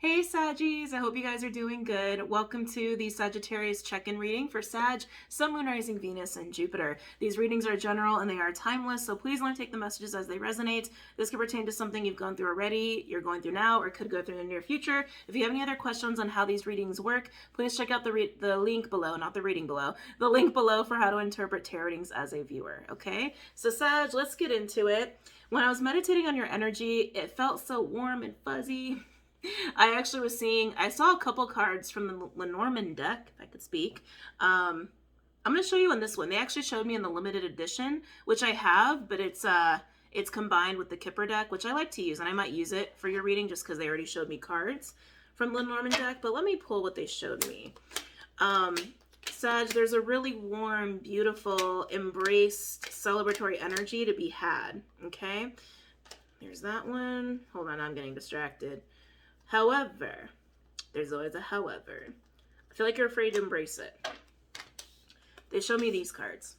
Hey Saggies, I hope you guys are doing good. Welcome to the Sagittarius check-in reading for Sag, Sun, Moon, Rising, Venus, and Jupiter. These readings are general and they are timeless, so please only take the messages as they resonate. This could pertain to something you've gone through already, you're going through now, or could go through in the near future. If you have any other questions on how these readings work, please check out the link below, not the reading below, the link below for how to interpret tarot readings as a viewer, okay? So Sag, let's get into it. When I was meditating on your energy, it felt so warm and fuzzy. I saw a couple cards from the Lenormand deck, if I could speak. I'm going to show you on this one. They actually showed me in the limited edition, which I have, but it's combined with the Kipper deck, which I like to use, and I might use it for your reading just because they already showed me cards from the Lenormand deck, but let me pull what they showed me. Sag, there's a really warm, beautiful, embraced, celebratory energy to be had, okay? There's that one. Hold on, I'm getting distracted. However, there's always a however. I feel like you're afraid to embrace it. They show me these cards.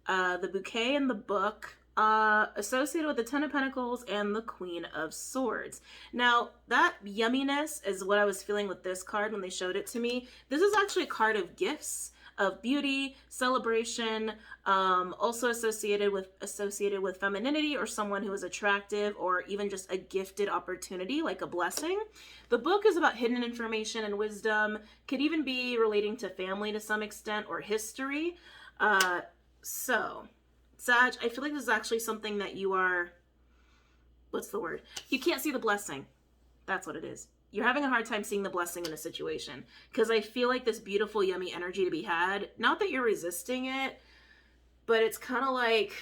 The bouquet and the book associated with the Ten of Pentacles and the Queen of Swords. Now, that yumminess is what I was feeling with this card when they showed it to me. This is actually a card of gifts, of beauty, celebration, also associated with femininity or someone who is attractive, or even just a gifted opportunity like a blessing. The book is about hidden information and wisdom, could even be relating to family to some extent or history. So Sag, I feel like this is actually something that you are, what's the word? You can't see the blessing. That's what it is. You're having a hard time seeing the blessing in a situation, because I feel like this beautiful, yummy energy to be had, not that you're resisting it, but it's kind of like,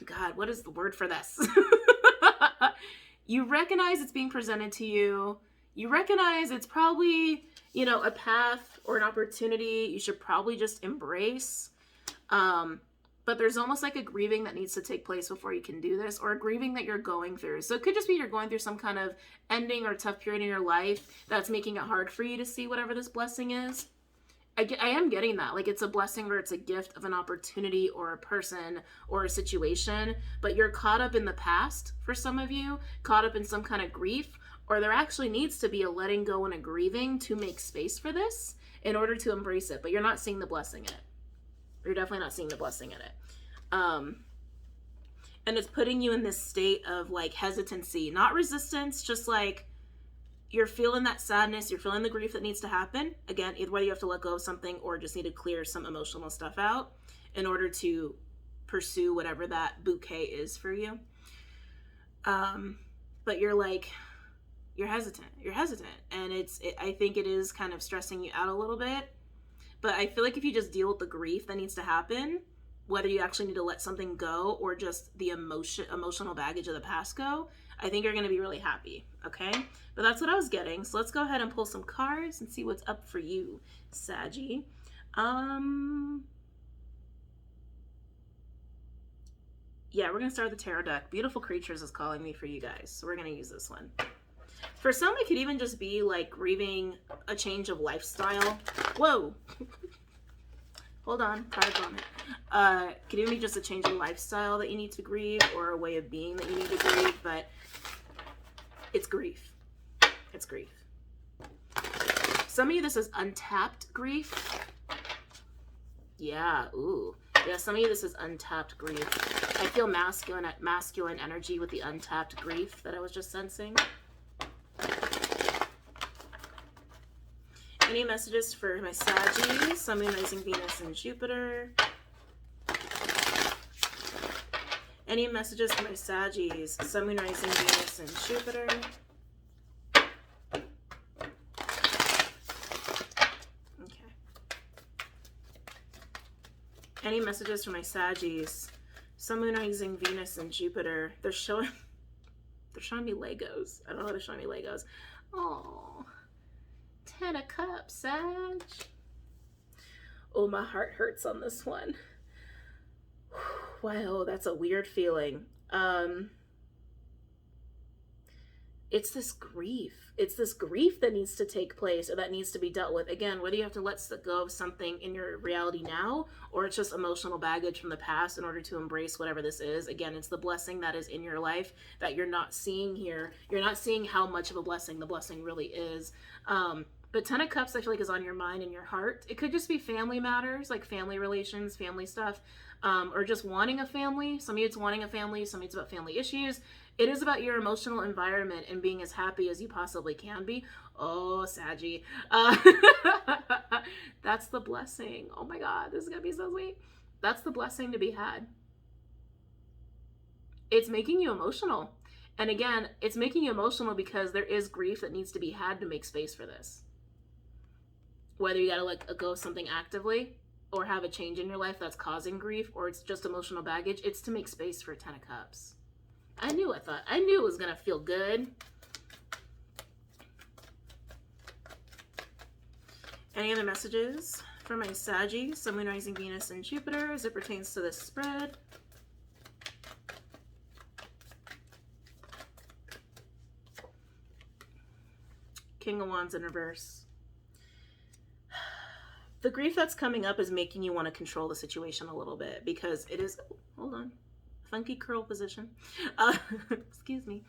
God, what is the word for this? You recognize it's being presented to you. You recognize it's probably, a path or an opportunity you should probably just embrace. But there's almost like a grieving that needs to take place before you can do this, or a grieving that you're going through. So it could just be you're going through some kind of ending or tough period in your life that's making it hard for you to see whatever this blessing is. I am getting that. Like, it's a blessing or it's a gift of an opportunity or a person or a situation, but you're caught up in the past for some of you, caught up in some kind of grief, or there actually needs to be a letting go and a grieving to make space for this in order to embrace it, but you're not seeing the blessing in it. You're definitely not seeing the blessing in it. And it's putting you in this state of like hesitancy, not resistance, just like you're feeling that sadness, you're feeling the grief that needs to happen. Again, either whether you have to let go of something or just need to clear some emotional stuff out in order to pursue whatever that bouquet is for you. But you're hesitant, and I think it is kind of stressing you out a little bit. But I feel like if you just deal with the grief that needs to happen, whether you actually need to let something go or just the emotional baggage of the past go, I think you're going to be really happy, okay? But that's what I was getting. So let's go ahead and pull some cards and see what's up for you, Saggy. Yeah, we're going to start with the tarot deck. Beautiful Creatures is calling me for you guys, so we're going to use this one. For some, it could even just be like grieving a change of lifestyle. Whoa. Hold on. Cards on it. Could even be just a change in lifestyle that you need to grieve, or a way of being that you need to grieve, but it's grief. It's grief. Some of you, this is untapped grief. Yeah, ooh. Yeah, some of you, this is untapped grief. I feel masculine energy with the untapped grief that I was just sensing. Any messages for my Saggies, Sun, Moon, Rising, Venus, and Jupiter? Any messages for my Saggies, Sun, Moon, Rising, Venus, and Jupiter? Okay. Any messages for my Saggies, Sun, Moon, Rising, Venus, and Jupiter? They're showing me Legos. I don't know why they're showing me Legos. Oh. 10 of Cups, Sag. Oh, my heart hurts on this one. Wow, that's a weird feeling. it's this grief. It's this grief that needs to take place or that needs to be dealt with. Again, whether you have to let go of something in your reality now, or it's just emotional baggage from the past in order to embrace whatever this is. Again, it's the blessing that is in your life that you're not seeing here. You're not seeing how much of a blessing the blessing really is. But 10 of Cups, I feel like, is on your mind and your heart. It could just be family matters, like family relations, family stuff, or just wanting a family. Some of you it's wanting a family. Some of you it's about family issues. It is about your emotional environment and being as happy as you possibly can be. Oh, Saggy. That's the blessing. Oh my God, this is going to be so sweet. That's the blessing to be had. It's making you emotional. And again, it's making you emotional because there is grief that needs to be had to make space for this. Whether you got to let go of something actively or have a change in your life that's causing grief, or it's just emotional baggage, it's to make space for 10 of Cups. I knew it was going to feel good. Any other messages for my Saggy, Sun, Moon, Rising, Venus, and Jupiter as it pertains to this spread? King of Wands in reverse. The grief that's coming up is making you want to control the situation a little bit because it is, hold on, funky curl position. Excuse me.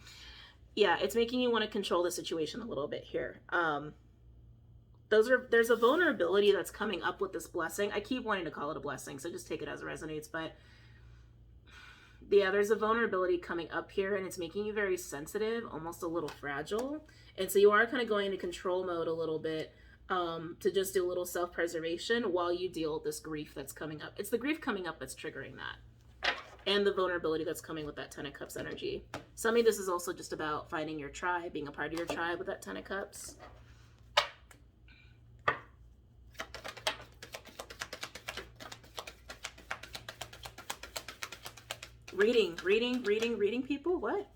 Yeah, it's making you want to control the situation a little bit here. There's a vulnerability that's coming up with this blessing. I keep wanting to call it a blessing, so just take it as it resonates. But yeah, there's a vulnerability coming up here, and it's making you very sensitive, almost a little fragile. And so you are kind of going into control mode a little bit, to just do a little self-preservation while you deal with this grief that's coming up. It's the grief coming up that's triggering that. And the vulnerability that's coming with that 10 of Cups energy. Some of this is also just about finding your tribe, being a part of your tribe with that 10 of Cups. Reading people? What?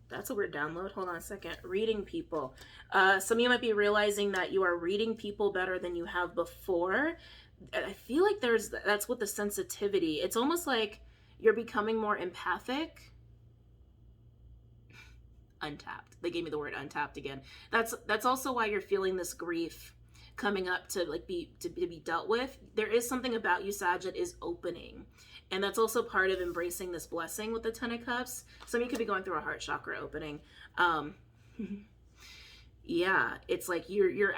That's a weird download. Hold on a second. Reading people. Some of you might be realizing that you are reading people better than you have before. I feel like that's what the sensitivity. It's almost like you're becoming more empathic. Untapped. They gave me the word untapped again. That's also why you're feeling this grief coming up to be dealt with. There is something about you, Sag, that is opening. And that's also part of embracing this blessing with the 10 of Cups. Some of you could be going through a heart chakra opening. Yeah, it's like your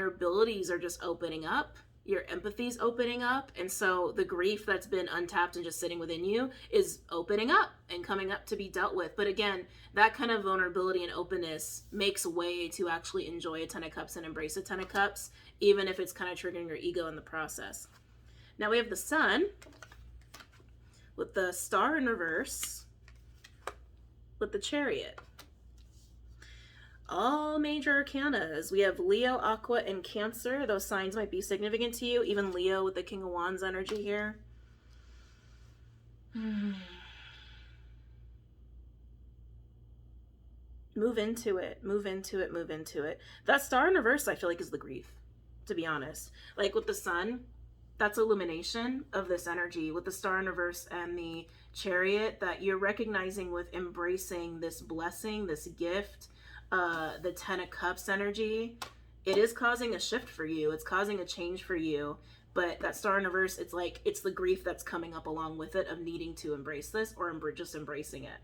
abilities are just opening up. Your empathy's opening up. And so the grief that's been untapped and just sitting within you is opening up and coming up to be dealt with. But again, that kind of vulnerability and openness makes way to actually enjoy a 10 of Cups and embrace a 10 of Cups, even if it's kind of triggering your ego in the process. Now we have the Sun with the Star in reverse with the Chariot. All major arcanas. We have Leo, Aqua, and Cancer. Those signs might be significant to you. Even Leo with the King of Wands energy here. Move into it. Move into it. Move into it. That Star in reverse, I feel like, is the grief, to be honest. Like with the Sun, that's illumination of this energy. With the Star in reverse and the Chariot, that you're recognizing with embracing this blessing, this gift, the 10 of Cups energy, it is causing a shift for you. It's causing a change for you. But that Star in reverse, it's like, it's the grief that's coming up along with it of needing to embrace this or just embracing it.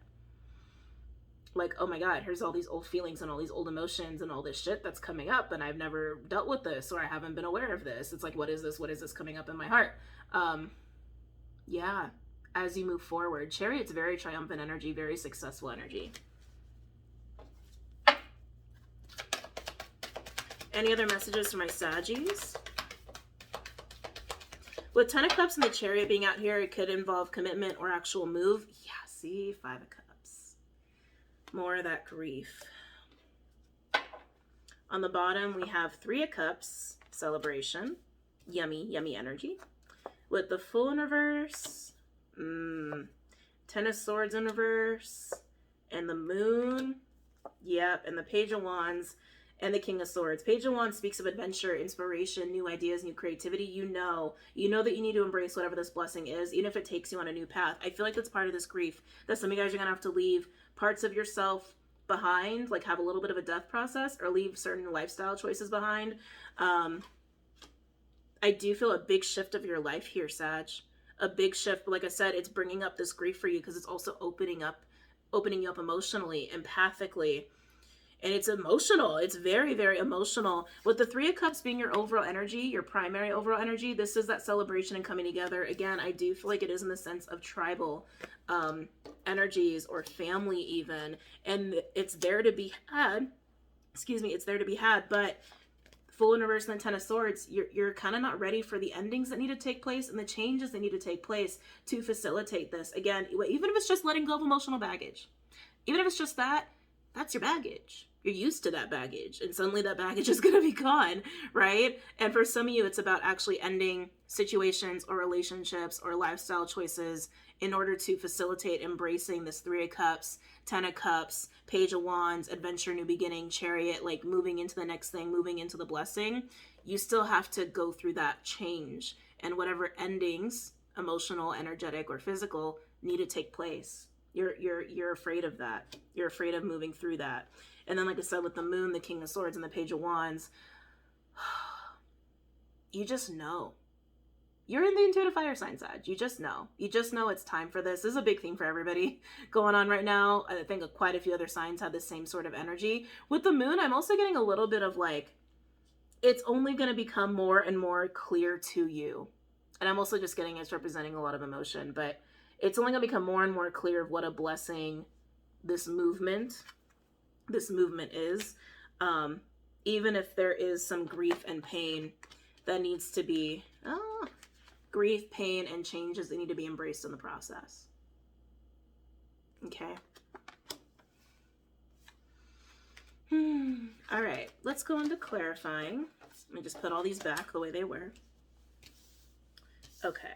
Like, oh my God, here's all these old feelings and all these old emotions and all this shit that's coming up, and I've never dealt with this, or I haven't been aware of this. It's like, what is this? What is this coming up in my heart? Yeah, as you move forward. Chariot's very triumphant energy, very successful energy. Any other messages for my Saggies? With 10 of Cups and the Chariot being out here, it could involve commitment or actual move. Yeah, see, 5 of Cups. More of that grief. On the bottom, we have 3 of Cups, celebration. Yummy, yummy energy. With the Fool in reverse, 10 of Swords in reverse, and the Moon. Yep, and the Page of Wands. and the King of Swords. Page of Wands speaks of adventure, inspiration, new ideas, new creativity. You know that you need to embrace whatever this blessing is, even if it takes you on a new path. I feel like that's part of this grief, that some of you guys are gonna have to leave parts of yourself behind, like have a little bit of a death process, or leave certain lifestyle choices behind. I do feel a big shift of your life here, Sag. A big shift, but like I said, it's bringing up this grief for you because it's also opening you up emotionally, empathically. And it's emotional. It's very, very emotional. With the Three of Cups being your overall energy, your primary overall energy, this is that celebration and coming together. Again, I do feel like it is in the sense of tribal energies, or family even. And it's there to be had. Excuse me, it's there to be had. But Fool in reverse and the Ten of Swords, you're kind of not ready for the endings that need to take place and the changes that need to take place to facilitate this. Again, even if it's just letting go of emotional baggage, even if it's just that's your baggage. You're used to that baggage, and suddenly that baggage is going to be gone, right? And for some of you, it's about actually ending situations or relationships or lifestyle choices in order to facilitate embracing this Three of Cups, Ten of Cups, Page of Wands, adventure, new beginning, Chariot, like moving into the next thing, moving into the blessing. You still have to go through that change, and whatever endings, emotional, energetic, or physical, need to take place. You're afraid of that. You're afraid of moving through that. And then, like I said, with the Moon, the King of Swords, and the Page of Wands, you just know. You're in the intuitive fire sign, Sag. You just know. You just know it's time for this. This is a big thing for everybody going on right now. I think quite a few other signs have the same sort of energy. With the Moon, I'm also getting a little bit of like, it's only going to become more and more clear to you. And I'm also just getting it's representing a lot of emotion, but it's only going to become more and more clear of what a blessing this movement is. Even if there is some grief and pain that needs to be, grief, pain, and changes that need to be embraced in the process. Okay. All right, let's go into clarifying. Let me just put all these back the way they were. Okay.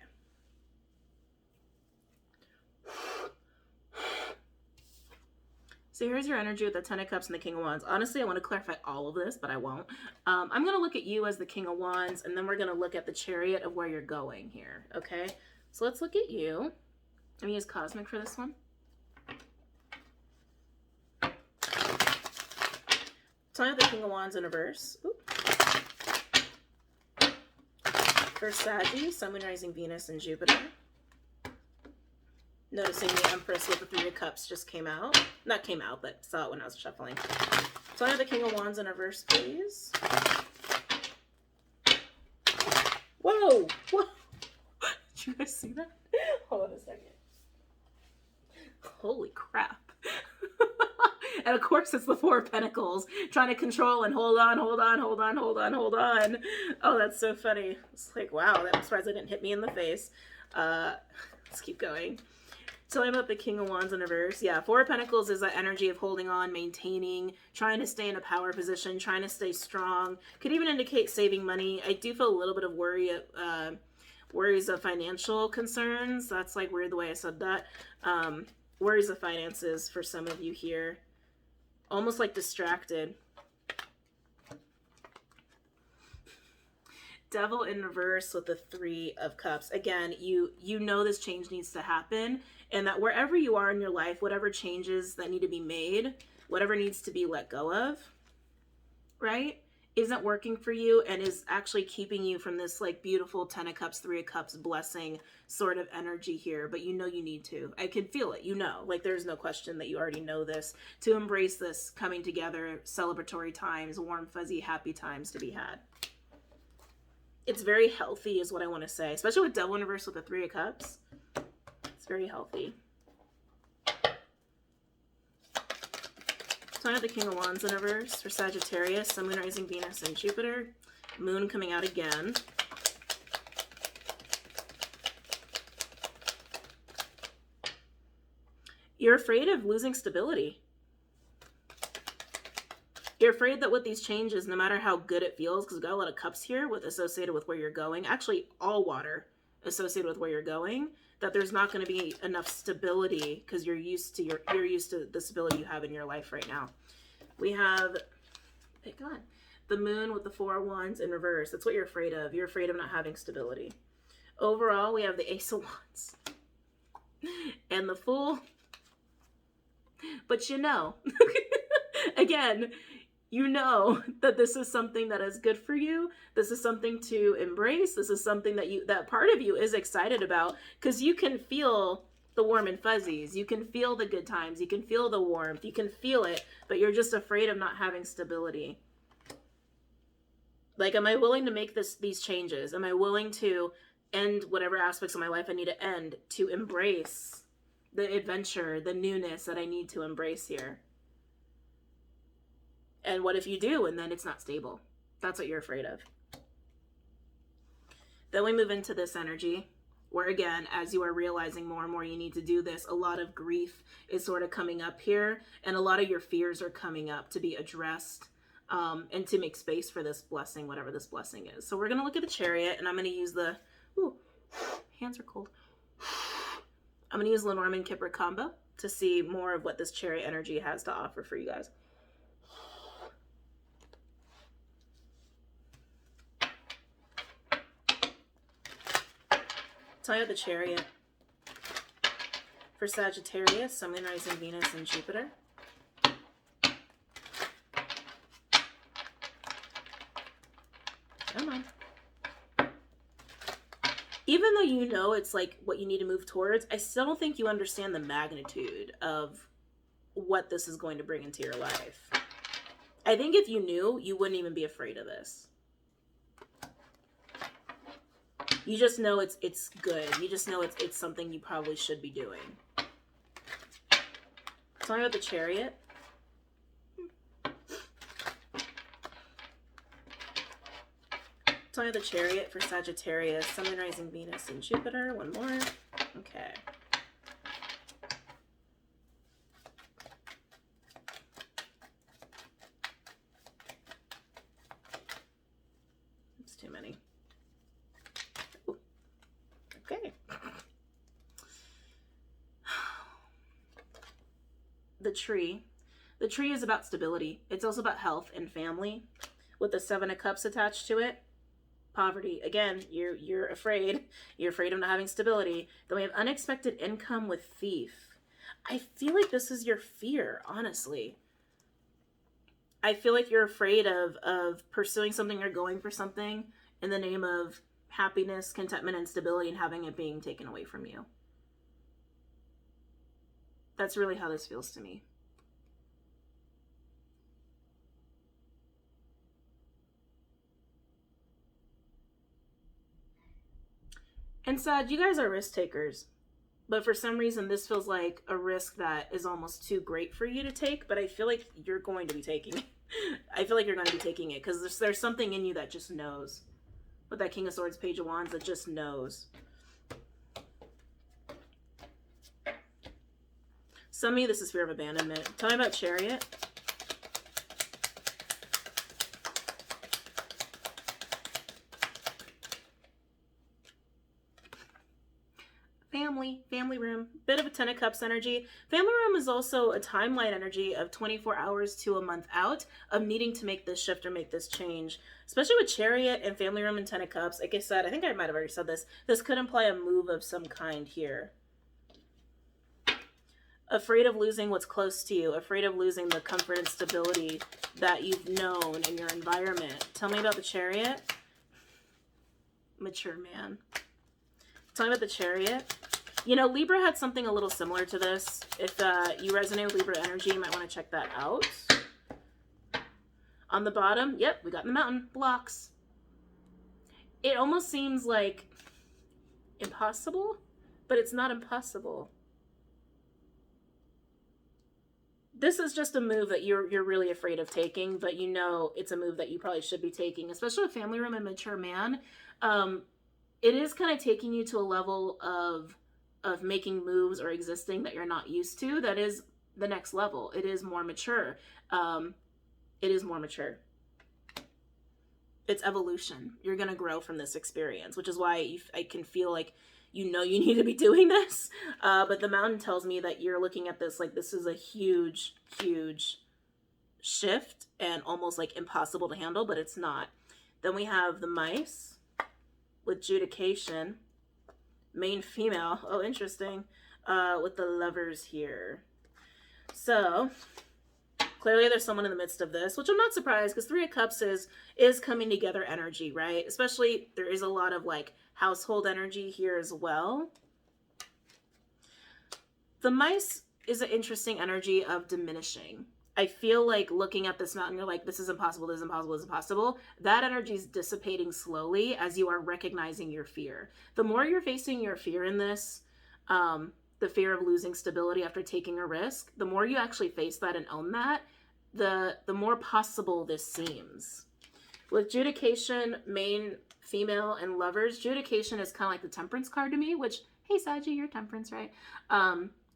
So here's your energy with the Ten of Cups and the King of Wands. Honestly, I want to clarify all of this, but I won't. I'm going to look at you as the King of Wands, and then we're going to look at the Chariot of where you're going here, okay? So let's look at you. I'm going to use Cosmic for this one. Tell me the King of Wands in reverse. For Sagittarius, Sun, Moon, Rising, Venus, and Jupiter. Noticing the Empress with the Three of Cups just came out. Not came out, but saw it when I was shuffling. So I have the King of Wands in reverse, please. Whoa! Whoa! Did you guys see that? Hold on a second. Holy crap. And of course it's the Four of Pentacles, trying to control and hold on. Oh, that's so funny. It's like, wow, I'm surprised it didn't hit me in the face. Let's keep going. So I'm about the King of Wands in reverse. Yeah, Four of Pentacles is that energy of holding on, maintaining, trying to stay in a power position, trying to stay strong. Could even indicate saving money. I do feel a little bit of worries of financial concerns. That's like weird the way I said that. Worries of finances for some of you here. Almost like distracted. Devil in reverse with the Three of Cups. Again, you know this change needs to happen, and that wherever you are in your life, whatever changes that need to be made, whatever needs to be let go of, right, isn't working for you and is actually keeping you from this like beautiful Ten of Cups, Three of Cups blessing sort of energy here. But you know you need to. I can feel it, like there's no question that you already know this, to embrace this coming together, celebratory times, warm, fuzzy, happy times to be had. It's very healthy is what I want to say, especially with Devil in reverse with the Three of Cups. It's very healthy. So I have the King of Wands in reverse for Sagittarius, Sun, Moon, Rising, Venus, and Jupiter. Moon coming out again. You're afraid of losing stability. You're afraid that with these changes, no matter how good it feels, because we've got a lot of cups here associated with where you're going, actually all water associated with where you're going, that there's not going to be enough stability because you're used to the stability you have in your life right now. We have Pick on. The Moon with the 4 of Wands in reverse. That's what you're afraid of. You're afraid of not having stability. Overall, we have the Ace of Wands and the Fool. But you know, again, you know that this is something that is good for you. This is something to embrace. This is something that part of you is excited about, because you can feel the warm and fuzzies. You can feel the good times. You can feel the warmth. You can feel it, but you're just afraid of not having stability. Like, am I willing to make these changes? Am I willing to end whatever aspects of my life I need to end to embrace the adventure, the newness that I need to embrace here? And what if you do and then it's not stable? That's what you're afraid of. Then we move into this energy where, again, as you are realizing more and more you need to do this, a lot of grief is sort of coming up here, and a lot of your fears are coming up to be addressed, and to make space for this blessing, whatever this blessing is. So we're going to look at the Chariot, and I'm going to use the, ooh, hands are cold. I'm going to use Lenormand Kipper combo to see more of what this Chariot energy has to offer for you guys. Tell you about the Chariot for Sagittarius, Sun, Moon, Rising, Venus, and Jupiter. Come on. Even though you know it's like what you need to move towards, I still don't think you understand the magnitude of what this is going to bring into your life. I think if you knew, you wouldn't even be afraid of this. You just know it's good. You just know it's something you probably should be doing. Tell me about the Chariot. Tell me about the Chariot for Sagittarius, Sun, Moon, Rising, Venus, and Jupiter. One more. Okay. That's too many. Ooh. Okay. The tree. The tree is about stability. It's also about health and family, with the 7 of Cups attached to it. Poverty. Again, you're afraid. You're afraid of not having stability. Then we have unexpected income with Thief. I feel like this is your fear, honestly. I feel like you're afraid of pursuing something or going for something in the name of happiness, contentment, and stability, and having it being taken away from you. That's really how this feels to me. And Sag, you guys are risk takers, but for some reason this feels like a risk that is almost too great for you to take, but I feel like you're going to be taking it. I feel like you're going to be taking it because there's something in you that just knows. With that King of Swords, Page of Wands, that just knows. Some of you, this is fear of abandonment. Tell me about Chariot. Family room, bit of a 10 of Cups energy. Family room is also a timeline energy of 24 hours to a month out of needing to make this shift or make this change, especially with Chariot and family room and 10 of Cups. Like I said, I think I might have already said this. This could imply a move of some kind here. Afraid of losing what's close to you, afraid of losing the comfort and stability that you've known in your environment. Tell me about the Chariot. Mature man. Tell me about the Chariot. You know, Libra had something a little similar to this. If you resonate with Libra energy, you might want to check that out. On the bottom, yep, we got the mountain. Blocks. It almost seems like impossible, but it's not impossible. This is just a move that you're really afraid of taking, but you know it's a move that you probably should be taking, especially with family room and mature man. It is kind of taking you to a level of making moves or existing that you're not used to. That is the next level. It is more mature. It is more mature. It's evolution. You're going to grow from this experience, which is why I can feel like you know you need to be doing this. But the mountain tells me that you're looking at this like this is a huge, huge shift and almost like impossible to handle, but it's not. Then we have the mice with judication, main female. Oh, interesting. With the lovers here. So clearly there's someone in the midst of this, which I'm not surprised, because Three of Cups is coming together energy, right? Especially there is a lot of like household energy here as well. The mice is an interesting energy of diminishing. I feel like looking at this mountain, you're like, this is impossible, this is impossible, this is impossible. That energy is dissipating slowly as you are recognizing your fear. The more you're facing your fear in this, the fear of losing stability after taking a risk, the more you actually face that and own that, the more possible this seems. With judication, main female, and lovers, judication is kind of like the temperance card to me, which, hey, Saggy, you're temperance, right?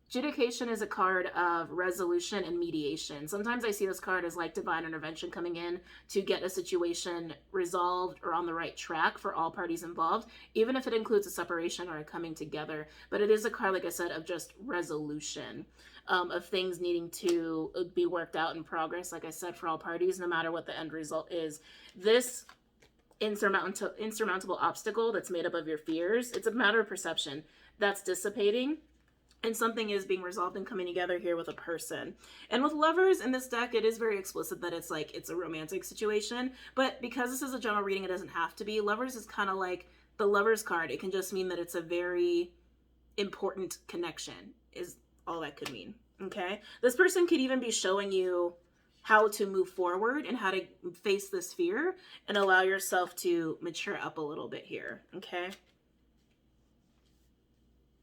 Judication is a card of resolution and mediation. Sometimes I see this card as like divine intervention coming in to get a situation resolved or on the right track for all parties involved, even if it includes a separation or a coming together. But it is a card, like I said, of just resolution, of things needing to be worked out in progress, like I said, for all parties, no matter what the end result is. This insurmountable obstacle that's made up of your fears, it's a matter of perception that's dissipating. And something is being resolved and coming together here with a person. And with lovers in this deck, it is very explicit that it's like, it's a romantic situation. But because this is a general reading, it doesn't have to be. Lovers is kind of like the lovers card. It can just mean that it's a very important connection, is all that could mean. Okay? This person could even be showing you how to move forward and how to face this fear and allow yourself to mature up a little bit here. Okay?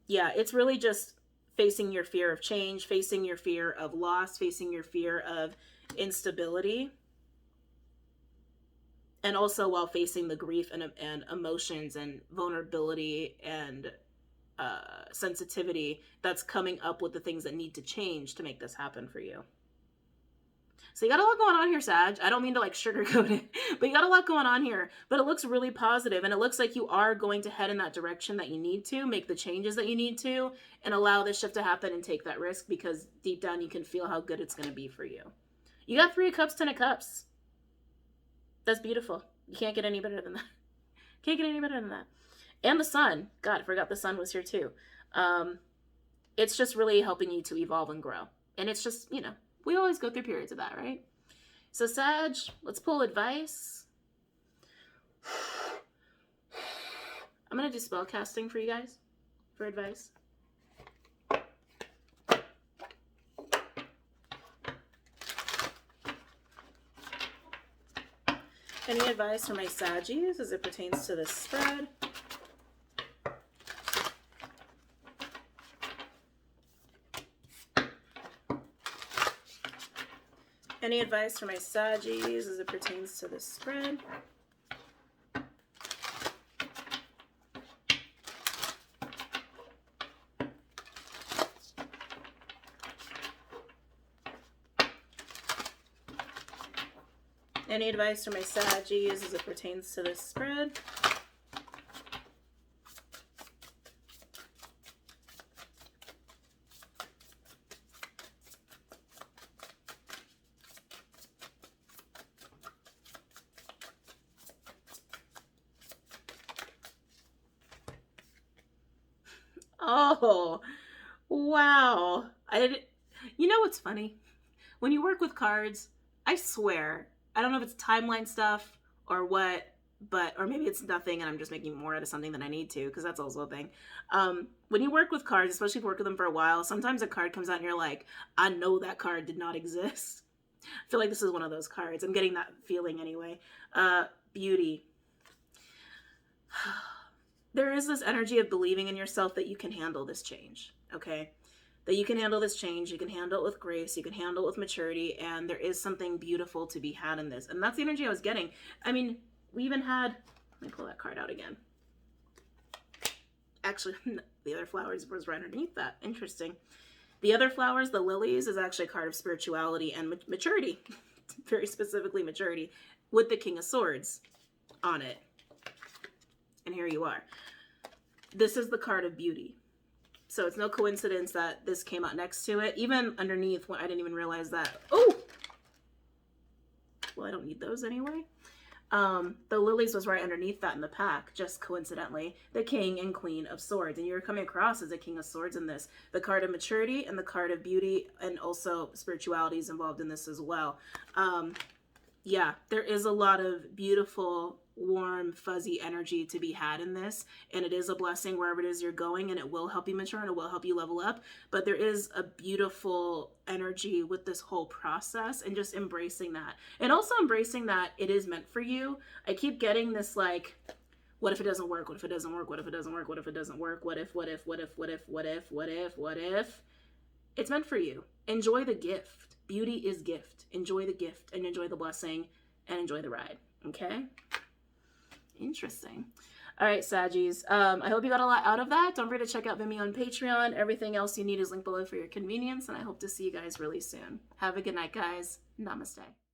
Yeah, it's really just facing your fear of change, facing your fear of loss, facing your fear of instability, and also while facing the grief and emotions and vulnerability and sensitivity that's coming up with the things that need to change to make this happen for you. So you got a lot going on here, Sag. I don't mean to like sugarcoat it, but you got a lot going on here. But it looks really positive, and it looks like you are going to head in that direction that you need to, make the changes that you need to, and allow this shift to happen and take that risk, because deep down you can feel how good it's going to be for you. You got Three of Cups, Ten of Cups. That's beautiful. You can't get any better than that. Can't get any better than that. And the Sun. God, I forgot the Sun was here too. It's just really helping you to evolve and grow. And it's just, you know, we always go through periods of that, right? So Sag, let's pull advice. I'm going to do spell casting for you guys for advice. Any advice for my Saggies as it pertains to this spread? Any advice for my Saggies as it pertains to this spread? Any advice for my Saggies as it pertains to this spread? Oh, wow. You know what's funny? When you work with cards, I swear, I don't know if it's timeline stuff or what, or maybe it's nothing and I'm just making more out of something than I need to, because that's also a thing. When you work with cards, especially if you work with them for a while, sometimes a card comes out and you're like, I know that card did not exist. I feel like this is one of those cards. I'm getting that feeling anyway. Beauty. There is this energy of believing in yourself that you can handle this change, okay? That you can handle this change, you can handle it with grace, you can handle it with maturity, and there is something beautiful to be had in this. And that's the energy I was getting. I mean, we even had, let me pull that card out again. Actually, the other flowers was right underneath that. Interesting. The other flowers, the lilies, is actually a card of spirituality and maturity. Very specifically maturity, with the King of Swords on it. And here you are. This is the card of beauty. So it's no coincidence that this came out next to it. Even underneath, I didn't even realize that. Oh! Well, I don't need those anyway. The lilies was right underneath that in the pack, just coincidentally, the King and Queen of Swords. And you're coming across as a King of Swords in this. The card of maturity and the card of beauty, and also spirituality is involved in this as well. Yeah, there is a lot of beautiful, warm, fuzzy energy to be had in this, and it is a blessing wherever it is you're going, and it will help you mature and it will help you level up. But there is a beautiful energy with this whole process, and just embracing that, and also embracing that it is meant for you. I keep getting this like, what if it doesn't work? What if it doesn't work? What if it doesn't work? What if it doesn't work? What if? It's meant for you. Enjoy the gift. Beauty is gift. Enjoy the gift and enjoy the blessing and enjoy the ride. Okay? Interesting. All right, Saggies. I hope you got a lot out of that. Don't forget to check out Vimeo and Patreon. Everything else you need is linked below for your convenience, and I hope to see you guys really soon. Have a good night, guys. Namaste.